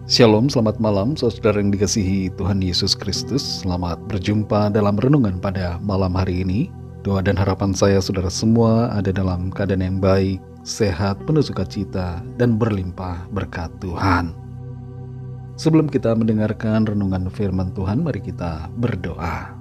Shalom, selamat malam saudara yang dikasihi Tuhan Yesus Kristus. Selamat berjumpa dalam renungan pada malam hari ini. Doa dan harapan saya saudara semua ada dalam keadaan yang baik, sehat, penuh sukacita, dan berlimpah berkat Tuhan. Sebelum kita mendengarkan renungan firman Tuhan, mari kita berdoa.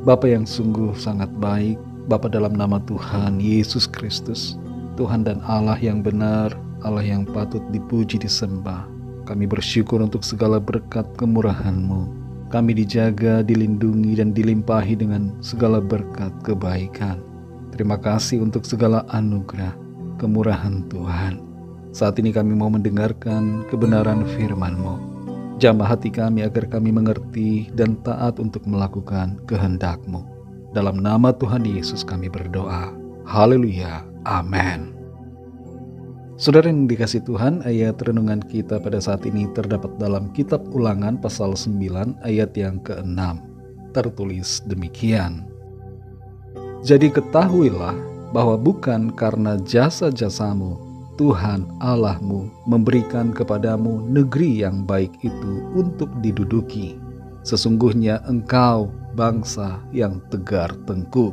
Bapa yang sungguh sangat baik, Bapa dalam nama Tuhan Yesus Kristus, Tuhan dan Allah yang benar, Allah yang patut dipuji disembah. Kami bersyukur untuk segala berkat kemurahan-Mu. Kami dijaga, dilindungi, dan dilimpahi dengan segala berkat kebaikan. Terima kasih untuk segala anugerah, kemurahan Tuhan. Saat ini kami mau mendengarkan kebenaran firman-Mu. Jamah hati kami agar kami mengerti dan taat untuk melakukan kehendak-Mu. Dalam nama Tuhan Yesus kami berdoa. Haleluya. Amin. Saudara yang dikasih Tuhan, ayat renungan kita pada saat ini terdapat dalam kitab Ulangan pasal 9 ayat yang ke-6. Tertulis demikian. Jadi ketahuilah bahwa bukan karena jasa-jasamu Tuhan Allahmu memberikan kepadamu negeri yang baik itu untuk diduduki. Sesungguhnya engkau bangsa yang tegar tengkuk.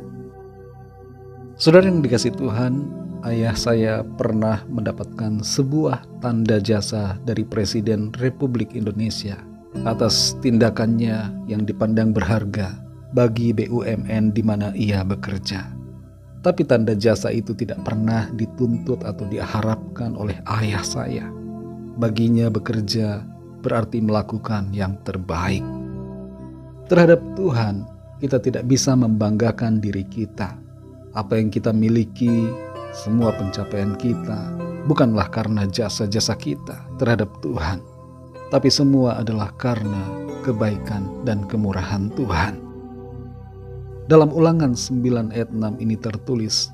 Saudara yang dikasih Tuhan, ayah saya pernah mendapatkan sebuah tanda jasa dari Presiden Republik Indonesia atas tindakannya yang dipandang berharga bagi BUMN di mana ia bekerja. Tapi tanda jasa itu tidak pernah dituntut atau diharapkan oleh ayah saya. Baginya bekerja berarti melakukan yang terbaik. Terhadap Tuhan, kita tidak bisa membanggakan diri kita. Apa yang kita miliki, semua pencapaian kita bukanlah karena jasa-jasa kita terhadap Tuhan, tapi semua adalah karena kebaikan dan kemurahan Tuhan. Dalam Ulangan 9 ayat 6 ini tertulis,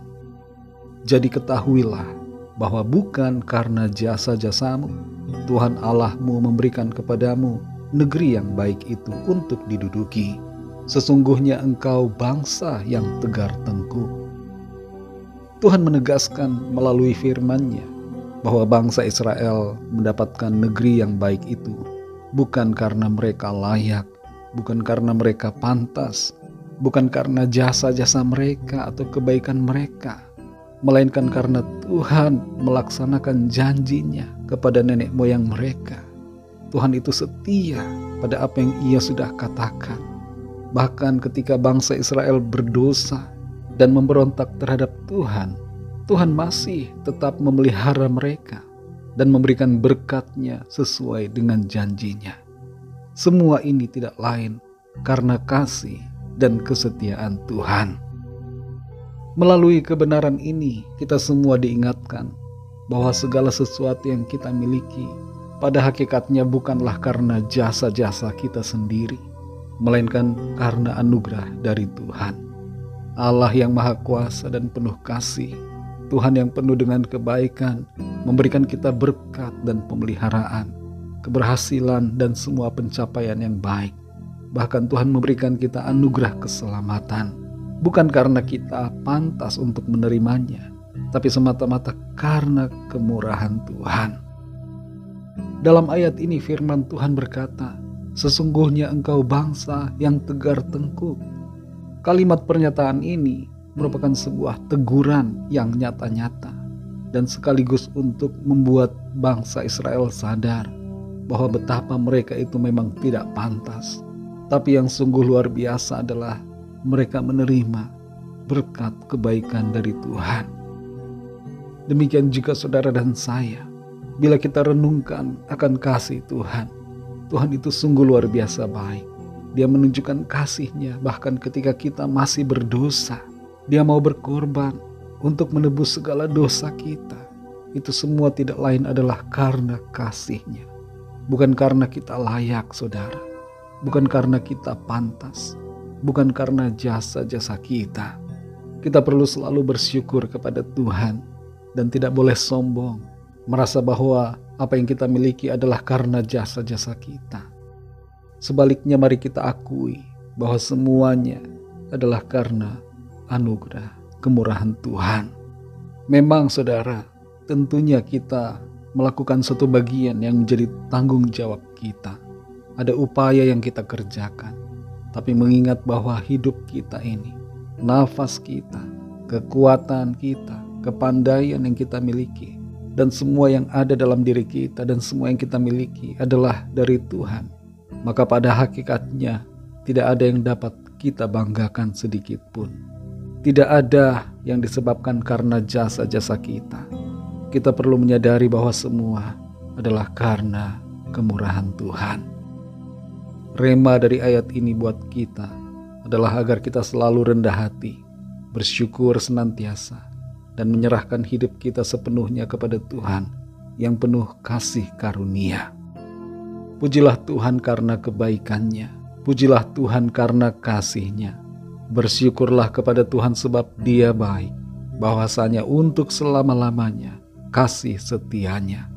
jadi ketahuilah bahwa bukan karena jasa-jasamu Tuhan Allahmu memberikan kepadamu negeri yang baik itu untuk diduduki. Sesungguhnya engkau bangsa yang tegar tengkuk. Tuhan menegaskan melalui firman-Nya bahwa bangsa Israel mendapatkan negeri yang baik itu bukan karena mereka layak, bukan karena mereka pantas, bukan karena jasa-jasa mereka atau kebaikan mereka, melainkan karena Tuhan melaksanakan janji-Nya kepada nenek moyang mereka. Tuhan itu setia pada apa yang Ia sudah katakan. Bahkan ketika bangsa Israel berdosa dan memberontak terhadap Tuhan, Tuhan masih tetap memelihara mereka dan memberikan berkat-Nya sesuai dengan janji-Nya. Semua ini tidak lain karena kasih dan kesetiaan Tuhan. Melalui kebenaran ini, kita semua diingatkan bahwa segala sesuatu yang kita miliki pada hakikatnya bukanlah karena jasa-jasa kita sendiri, melainkan karena anugerah dari Tuhan. Allah yang maha kuasa dan penuh kasih, Tuhan yang penuh dengan kebaikan, memberikan kita berkat dan pemeliharaan, keberhasilan dan semua pencapaian yang baik. Bahkan Tuhan memberikan kita anugerah keselamatan, bukan karena kita pantas untuk menerimanya, tapi semata-mata karena kemurahan Tuhan. Dalam ayat ini firman Tuhan berkata, sesungguhnya engkau bangsa yang tegar tengkuk. Kalimat pernyataan ini merupakan sebuah teguran yang nyata-nyata dan sekaligus untuk membuat bangsa Israel sadar bahwa betapa mereka itu memang tidak pantas. Tapi yang sungguh luar biasa adalah mereka menerima berkat kebaikan dari Tuhan. Demikian juga saudara dan saya, bila kita renungkan akan kasih Tuhan, Tuhan itu sungguh luar biasa baik. Dia menunjukkan kasih-Nya bahkan ketika kita masih berdosa. Dia mau berkorban untuk menebus segala dosa kita. Itu semua tidak lain adalah karena kasih-Nya. Bukan karena kita layak, saudara. Bukan karena kita pantas. Bukan karena jasa-jasa kita. Kita perlu selalu bersyukur kepada Tuhan dan tidak boleh sombong, merasa bahwa apa yang kita miliki adalah karena jasa-jasa kita. Sebaliknya mari kita akui bahwa semuanya adalah karena anugerah kemurahan Tuhan. Memang saudara, tentunya kita melakukan satu bagian yang menjadi tanggung jawab kita. Ada upaya yang kita kerjakan, tapi mengingat bahwa hidup kita ini, nafas kita, kekuatan kita, kepandaian yang kita miliki, dan semua yang ada dalam diri kita dan semua yang kita miliki adalah dari Tuhan. Maka pada hakikatnya tidak ada yang dapat kita banggakan sedikit pun. Tidak ada yang disebabkan karena jasa-jasa kita. Kita perlu menyadari bahwa semua adalah karena kemurahan Tuhan. Rema dari ayat ini buat kita adalah agar kita selalu rendah hati, bersyukur senantiasa, dan menyerahkan hidup kita sepenuhnya kepada Tuhan yang penuh kasih karunia. Pujilah Tuhan karena kebaikannya, pujilah Tuhan karena kasih-Nya. Bersyukurlah kepada Tuhan sebab Dia baik, bahwasanya untuk selama-lamanya kasih setia-Nya.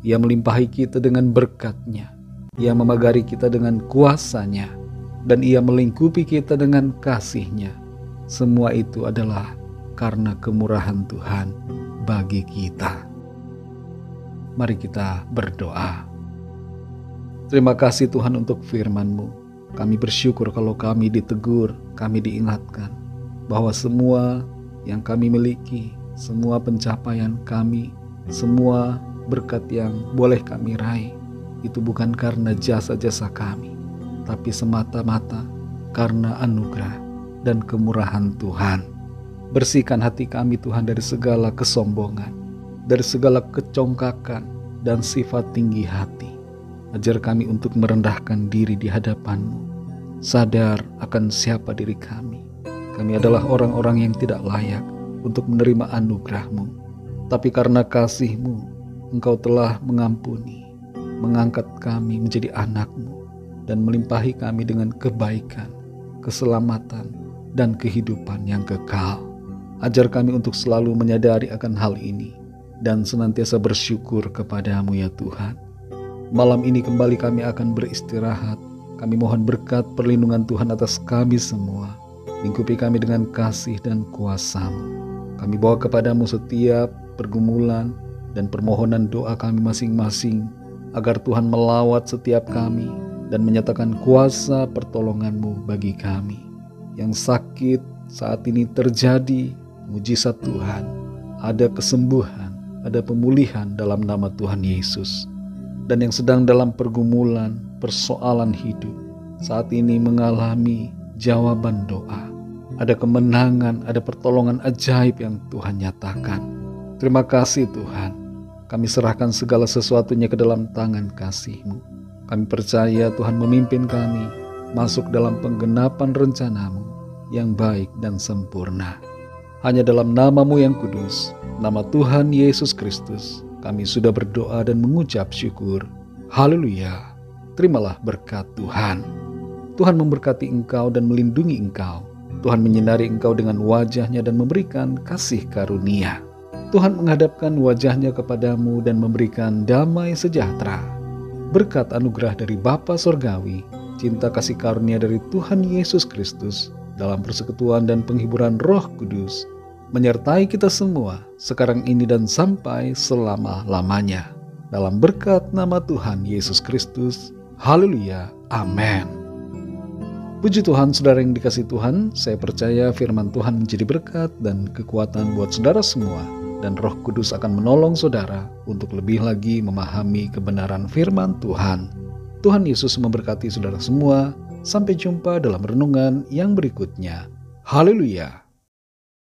Ia melimpahi kita dengan berkat-Nya, Ia memagari kita dengan kuasa-Nya, dan Ia melingkupi kita dengan kasih-Nya. Semua itu adalah karena kemurahan Tuhan bagi kita. Mari kita berdoa. Terima kasih Tuhan untuk firman-Mu. Kami bersyukur kalau kami ditegur, kami diingatkan bahwa semua yang kami miliki, semua pencapaian kami, semua berkat yang boleh kami raih, itu bukan karena jasa-jasa kami, tapi semata-mata karena anugerah dan kemurahan Tuhan. Bersihkan hati kami Tuhan dari segala kesombongan, dari segala kecongkakan dan sifat tinggi hati. Ajar kami untuk merendahkan diri di hadapan-Mu, sadar akan siapa diri kami. Kami adalah orang-orang yang tidak layak untuk menerima anugerah-Mu, tapi karena kasih-Mu, Engkau telah mengampuni, mengangkat kami menjadi anak-Mu, dan melimpahi kami dengan kebaikan, keselamatan, dan kehidupan yang kekal. Ajar kami untuk selalu menyadari akan hal ini, dan senantiasa bersyukur kepada-Mu ya Tuhan. Malam ini kembali kami akan beristirahat. Kami mohon berkat perlindungan Tuhan atas kami semua. Lingkupi kami dengan kasih dan kuasa-Mu. Kami bawa kepada-Mu setiap pergumulan dan permohonan doa kami masing-masing, agar Tuhan melawat setiap kami dan menyatakan kuasa pertolongan-Mu bagi kami. Yang sakit saat ini terjadi mujizat Tuhan. Ada kesembuhan, ada pemulihan dalam nama Tuhan Yesus. Dan yang sedang dalam pergumulan, persoalan hidup, saat ini mengalami jawaban doa. Ada kemenangan, ada pertolongan ajaib yang Tuhan nyatakan. Terima kasih Tuhan. Kami serahkan segala sesuatunya ke dalam tangan kasih-Mu. Kami percaya Tuhan memimpin kami masuk dalam penggenapan rencana-Mu yang baik dan sempurna. Hanya dalam nama-Mu yang kudus, nama Tuhan Yesus Kristus, kami sudah berdoa dan mengucap syukur. Haleluya. Terimalah berkat Tuhan. Tuhan memberkati engkau dan melindungi engkau. Tuhan menyinari engkau dengan wajah-Nya dan memberikan kasih karunia. Tuhan menghadapkan wajah-Nya kepadamu dan memberikan damai sejahtera. Berkat anugerah dari Bapa Sorgawi, cinta kasih karunia dari Tuhan Yesus Kristus, dalam persekutuan dan penghiburan Roh Kudus, menyertai kita semua sekarang ini dan sampai selama-lamanya. Dalam berkat nama Tuhan Yesus Kristus. Haleluya. Amin. Puji Tuhan, saudara yang dikasihi Tuhan, saya percaya firman Tuhan menjadi berkat dan kekuatan buat saudara semua, dan Roh Kudus akan menolong saudara untuk lebih lagi memahami kebenaran firman Tuhan. Tuhan Yesus memberkati saudara semua. Sampai jumpa dalam renungan yang berikutnya. Haleluya.